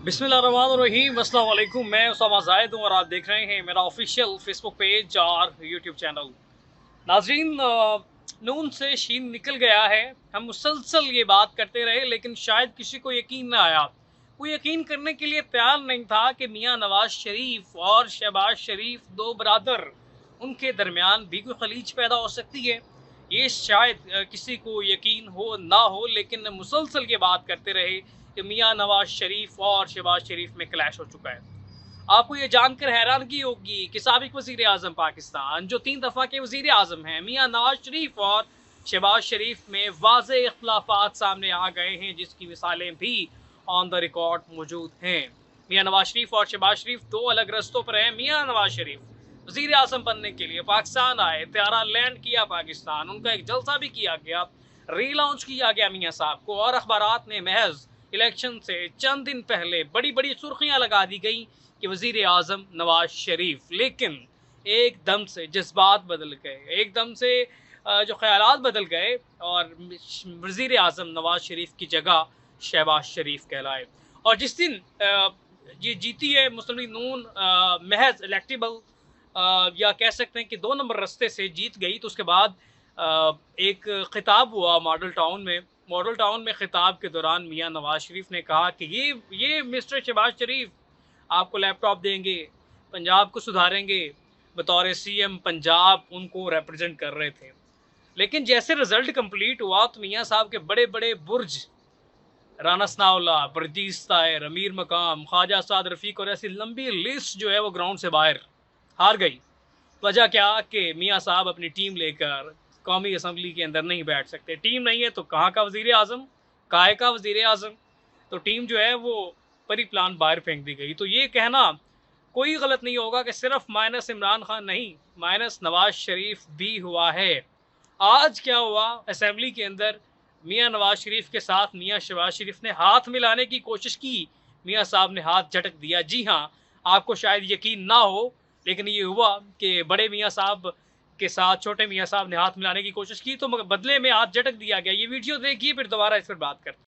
बिस्मिल्लाहिर्रहमानिर्रहीम, अस्सलाम वालेकुम। मैं उसामा जाहिद हूँ और आप देख रहे हैं मेरा ऑफिशियल फेसबुक पेज और यूट्यूब चैनल। नाजरीन, नून से शीन निकल गया है। हम मुसलसल ये बात करते रहे लेकिन शायद किसी को यकीन ना आया। कोई यकीन करने के लिए तैयार नहीं था कि मियाँ नवाज शरीफ और शहबाज शरीफ दो बरादर, उनके दरमियान भी कोई खलीज पैदा हो सकती है। ये शायद किसी को यकीन हो ना हो, लेकिन मुसलसल ये बात करते रहे कि मियाँ नवाज शरीफ और शहबाज शरीफ में क्लैश हो चुका है। आपको ये जानकर हैरानगी होगी कि साबिक वज़ीर आज़म पाकिस्तान, जो 3 दफ़ा के वज़ीर आज़म हैं, मियाँ नवाज शरीफ और शहबाज शरीफ में वाज़ेह इख्तिलाफ़ात सामने आ गए हैं, जिसकी मिसालें भी ऑन द रिकॉर्ड मौजूद हैं। मियाँ नवाज शरीफ और शहबाज शरीफ दो अलग रस्तों पर हैं। मियाँ नवाज शरीफ वज़ीर आज़म बनने के लिए पाकिस्तान आए, त्यारा लैंड किया पाकिस्तान, उनका एक जलसा भी किया गया, रीलॉन्च किया गया मियाँ साहब को, और अखबारात ने महज इलेक्शन से चंद दिन पहले बड़ी बड़ी सुर्खियां लगा दी गई कि वज़ीर आज़म नवाज शरीफ। लेकिन एकदम से जज्बात बदल गए, एकदम से जो ख्यालात बदल गए और वज़ीर आज़म नवाज शरीफ की जगह शहबाज शरीफ कहलाए। और जिस दिन ये जीती है मुस्लिम लीग नून, महज इलेक्टेबल या कह सकते हैं कि 2 नंबर रास्ते से जीत गई, तो उसके बाद एक खिताब हुआ मॉडल टाउन में। मॉडल टाउन में खिताब के दौरान मियाँ नवाज शरीफ ने कहा कि ये मिस्टर शहबाज शरीफ आपको लैपटॉप देंगे, पंजाब को सुधारेंगे। बतौर सीएम पंजाब उनको रिप्रेजेंट कर रहे थे। लेकिन जैसे रिजल्ट कंप्लीट हुआ तो मियाँ साहब के बड़े बड़े बुर्ज, राना सनाउल्ला, बर्जीस ताहिर, अमीर मकाम, ख्वाजा साद रफ़ीक और ऐसी लंबी लिस्ट जो है वो ग्राउंड से बाहर हार गई। वजह क्या कि मियाँ साहब अपनी टीम लेकर कौमी असम्बली के अंदर नहीं बैठ सकते। टीम नहीं है तो कहाँ का वज़ीर आज़म, काहे का वज़ीर आज़म। तो टीम जो है वो परी प्लान बाहर फेंक दी गई। तो ये कहना कोई गलत नहीं होगा कि सिर्फ माइनस इमरान खान नहीं, माइनस नवाज शरीफ भी हुआ है। आज क्या हुआ असेंबली के अंदर, मियाँ नवाज शरीफ के साथ मियाँ शहबाज शरीफ ने हाथ मिलाने की कोशिश की, मियाँ साहब ने हाथ झटक दिया। जी हाँ, आपको शायद यकीन ना हो, लेकिन ये हुआ कि बड़े मियाँ साहब के साथ छोटे मियाँ साहब ने हाथ मिलाने की कोशिश की, तो मगर बदले में हाथ झटक दिया गया। ये वीडियो देखिए, फिर दोबारा इस पर बात करते हैं।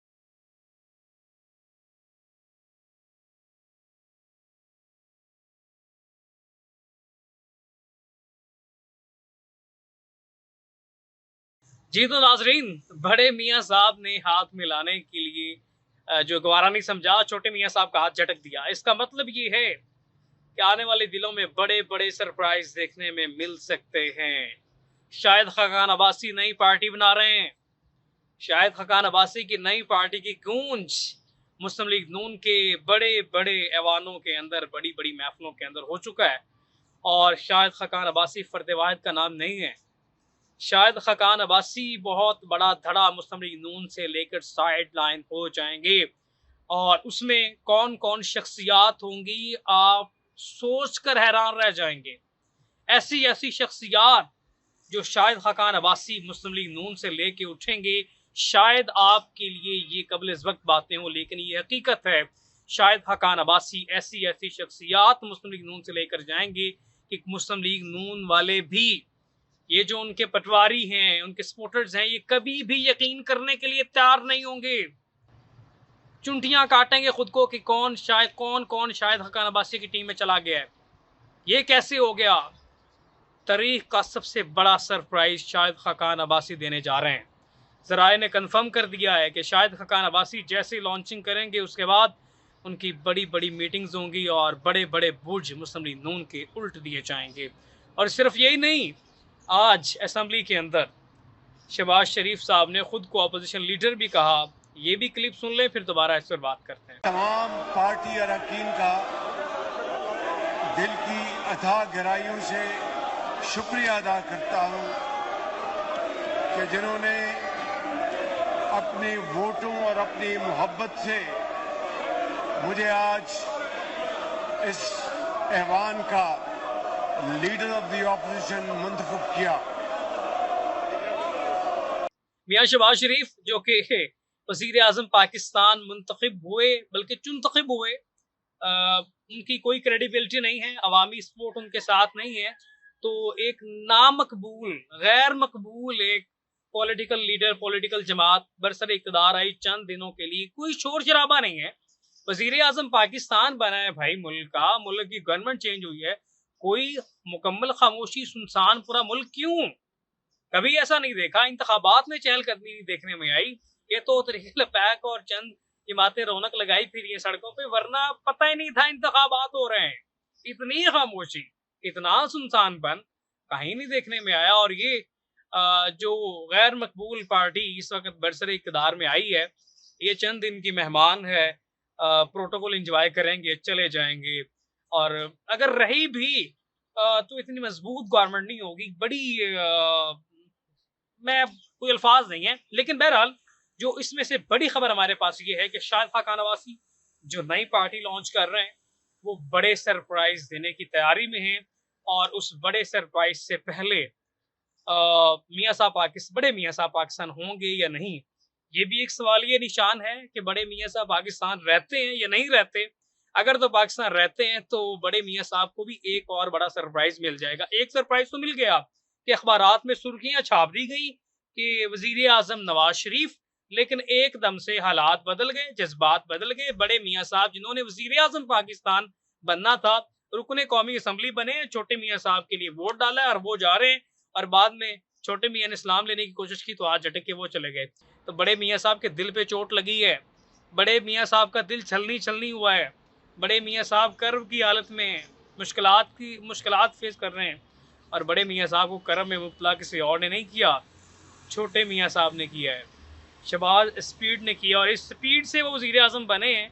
जी तो नाजरीन, बड़े मियाँ साहब ने हाथ मिलाने के लिए जो गवारा नहीं समझा, छोटे मियाँ साहब का हाथ झटक दिया। इसका मतलब ये है कि आने वाले दिनों में बड़े बड़े सरप्राइज देखने में मिल सकते हैं। शायद खकान अब्बासी नई पार्टी बना रहे हैं। शायद खकान अब्बासी की नई पार्टी की गूंज मुस्लिम लीग नून के बड़े बड़े ऐवानों के अंदर, बड़ी बड़ी महफिलों के अंदर हो चुका है। और शायद खकान अब्बासी फर्द वाहिद का नाम नहीं है। शायद खकान अब्बासी बहुत बड़ा धड़ा मुस्लिम लीग नून से लेकर साइड लाइन हो जाएंगे। और उसमें कौन कौन शख्सियात होंगी, आप सोच कर हैरान रह जाएंगे। ऐसी ऐसी शख्सियात जो शायद खकान अब्बासी मुस्लिम लीग नून से लेके उठेंगे। शायद आपके लिए ये कबल वक्त बातें हों, लेकिन ये हकीकत है। शायद खकान अब्बासी ऐसी ऐसी शख्सियात मुस्लिम लीग नून से लेकर जाएंगे कि मुस्लिम लीग नून वाले भी, ये जो उनके पटवारी हैं, उनके सपोर्टर्स हैं, ये कभी भी यकीन करने के लिए तैयार नहीं होंगे। चुंटियां काटेंगे खुद को कि कौन कौन शायद खकान अब्बासी की टीम में चला गया है। ये कैसे हो गया। तारीख का सबसे बड़ा सरप्राइज शायद खकान अब्बासी देने जा रहे हैं। ज़राए ने कंफर्म कर दिया है कि शायद खकान अब्बासी जैसे लॉन्चिंग करेंगे उसके बाद उनकी बड़ी बड़ी मीटिंग्स होंगी और बड़े बड़े बुर्ज मुस्लिम लीग नून के उल्ट दिए जाएंगे। और सिर्फ यही नहीं, आज असम्बली के अंदर शहबाज शरीफ साहब ने खुद को अपोजिशन लीडर भी कहा। ये भी क्लिप सुन लें, फिर दोबारा इस पर बात करते हैं। तमाम पार्टी अरकान का दिल की अथाह गहराइयों से शुक्रिया अदा करता हूँ कि जिन्होंने अपने वोटों और अपनी मोहब्बत से मुझे आज इस ऐवान का लीडर ऑफ द ऑपोजिशन मुंतखब किया। मियाँ शहबाज शरीफ जो कि वज़ीर आज़म पाकिस्तान मुंतखब हुए, बल्कि चुनतखब हुए, उनकी कोई क्रेडिबिलिटी नहीं है, अवामी सपोर्ट उनके साथ नहीं है। तो एक नामकबूल, गैर मकबूल एक पॉलिटिकल लीडर, पॉलिटिकल जमात बरसर इक़्तिदार आई चंद दिनों के लिए, कोई शोर शराबा नहीं है। वजीर आजम पाकिस्तान बना है भाई, मुल्क का, मुल्क की गवर्नमेंट चेंज हुई है, कोई मुकम्मल खामोशी, सुनसान पूरा मुल्क क्यों? कभी ऐसा नहीं देखा। इंतखाबात में चहलकदमी नहीं देखने में आई। ये तो तरीके पैक और चंद जमातें रौनक लगाई फिर ये सड़कों पे, वरना पता ही नहीं था इंतखाबात हो रहे हैं। इतनी खामोशी, इतना सुनसानपन कहीं नहीं देखने में आया। और ये जो गैर मकबूल पार्टी इस वक्त बरसरे इक़्तिदार में आई है, ये चंद दिन की मेहमान है, प्रोटोकॉल एंजॉय करेंगे, चले जाएंगे। और अगर रही भी तो इतनी मजबूत गवर्नमेंट नहीं होगी, बड़ी मैं कोई अल्फाज नहीं है। लेकिन बहरहाल जो इसमें से बड़ी खबर हमारे पास ये है कि शाहिद खान नवासी जो नई पार्टी लॉन्च कर रहे हैं, वो बड़े सरप्राइज देने की तैयारी में हैं। और उस बड़े सरप्राइज से पहले बड़े मियाँ साहब पाकिस्तान होंगे या नहीं, ये भी एक सवालिया निशान है कि बड़े मियाँ साहब पाकिस्तान रहते हैं या नहीं रहते। अगर तो पाकिस्तान रहते हैं तो बड़े मियाँ साहब को भी एक और बड़ा सरप्राइज मिल जाएगा। एक सरप्राइज तो मिल गया कि अखबारात में सुर्खियां छाप दी गई कि वजीर आजम नवाज शरीफ, लेकिन एकदम से हालात बदल गए, जज्बात बदल गए। बड़े मियाँ साहब जिन्होंने वजीर आजम पाकिस्तान बनना था, रुकने कौमी असम्बली बने, छोटे मियाँ साहब के लिए वोट डाला है और वो जा रहे हैं। और बाद में छोटे मियाँ ने इस्लाम लेने की कोशिश की तो आज झटक के वो चले गए। तो बड़े मियाँ साहब के दिल पे चोट लगी है, बड़े मियाँ साहब का दिल छलनी छलनी हुआ है, बड़े मियाँ साहब कर्व की हालत में मुश्किलात फेस कर रहे हैं। और बड़े मियाँ साहब को कर्म में मुब्तला किसी और ने नहीं किया, छोटे मियाँ साहब ने किया है, शहबाज स्पीड ने किया। और इस स्पीड से वो वज़ीर आज़म बने हैं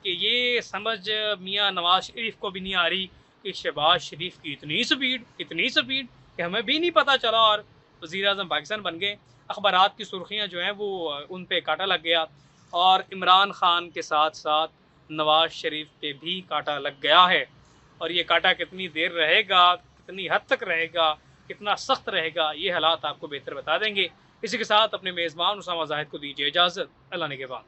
कि ये समझ मियाँ नवाज शरीफ को भी नहीं आ रही कि शहबाज शरीफ की इतनी स्पीड कि हमें भी नहीं पता चला और वज़ीर आज़म पाकिस्तान बन गए। अखबारात की सुर्खियाँ जो हैं वो उन पे कांटा लग गया। और इमरान खान के साथ साथ नवाज शरीफ पे भी कांटा लग गया है। और ये कांटा कितनी देर रहेगा, कितनी हद तक रहेगा, कितना सख्त रहेगा, ये हालात आपको बेहतर बता देंगे। इसी के साथ अपने मेज़बान उसामा ज़ाहिद को दीजिए इजाज़त। अल्लाह ने के बाद।